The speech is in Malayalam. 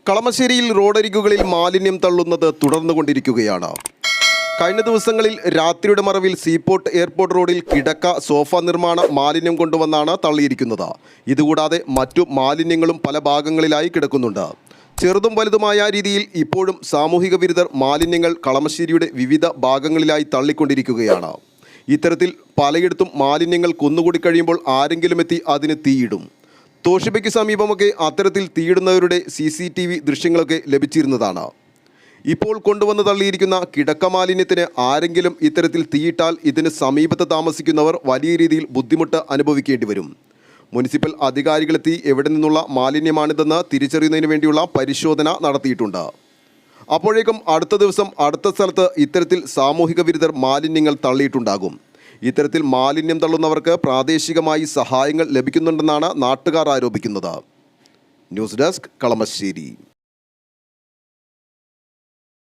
കളമശ്ശേരിയിൽ റോഡരികുകളിൽ മാലിന്യം തള്ളുന്നത് തുടർന്നുകൊണ്ടിരിക്കുകയാണ്. കഴിഞ്ഞ ദിവസങ്ങളിൽ രാത്രിയുടെ മറവിൽ സീപോർട്ട് എയർപോർട്ട് റോഡിൽ കിടക്ക സോഫ നിർമ്മാണ മാലിന്യം കൊണ്ടുവന്നാണ് തള്ളിയിരിക്കുന്നത്. ഇതുകൂടാതെ മറ്റു മാലിന്യങ്ങളും പല ഭാഗങ്ങളിലായി കിടക്കുന്നുണ്ട്. ചെറുതും വലുതുമായ രീതിയിൽ ഇപ്പോഴും സാമൂഹിക വിരുദ്ധർ മാലിന്യങ്ങൾ കളമശ്ശേരിയുടെ വിവിധ ഭാഗങ്ങളിലായി തള്ളിക്കൊണ്ടിരിക്കുകയാണ്. ഇത്തരത്തിൽ പലയിടത്തും മാലിന്യങ്ങൾ കുന്നുകൂടി കഴിയുമ്പോൾ ആരെങ്കിലും എത്തി അതിന് തീയിടും. തോഷിബയ്ക്ക് സമീപമൊക്കെ അത്തരത്തിൽ തീയിടുന്നവരുടെ CCTV ദൃശ്യങ്ങളൊക്കെ ലഭിച്ചിരുന്നതാണ്. ഇപ്പോൾ കൊണ്ടുവന്ന് തള്ളിയിരിക്കുന്ന കിടക്ക മാലിന്യത്തിന് ആരെങ്കിലും ഇത്തരത്തിൽ തീയിട്ടാൽ ഇതിന് സമീപത്ത് താമസിക്കുന്നവർ വലിയ രീതിയിൽ ബുദ്ധിമുട്ട് അനുഭവിക്കേണ്ടി വരും. മുനിസിപ്പൽ അധികാരികളെത്തി എവിടെ നിന്നുള്ള മാലിന്യമാണിതെന്ന് തിരിച്ചറിയുന്നതിന് വേണ്ടിയുള്ള പരിശോധന നടത്തിയിട്ടുണ്ട്. അപ്പോഴേക്കും അടുത്ത ദിവസം അടുത്ത സ്ഥലത്ത് ഇത്തരത്തിൽ സാമൂഹിക വിരുദ്ധർ മാലിന്യങ്ങൾ തള്ളിയിട്ടുണ്ടാകും. ഇത്തരത്തിൽ മാലിന്യം തള്ളുന്നവർക്ക് പ്രാദേശികമായി സഹായങ്ങൾ ലഭിക്കുന്നുണ്ടെന്നാണ് നാട്ടുകാർ ആരോപിക്കുന്നത്. News desk, Kalamassery.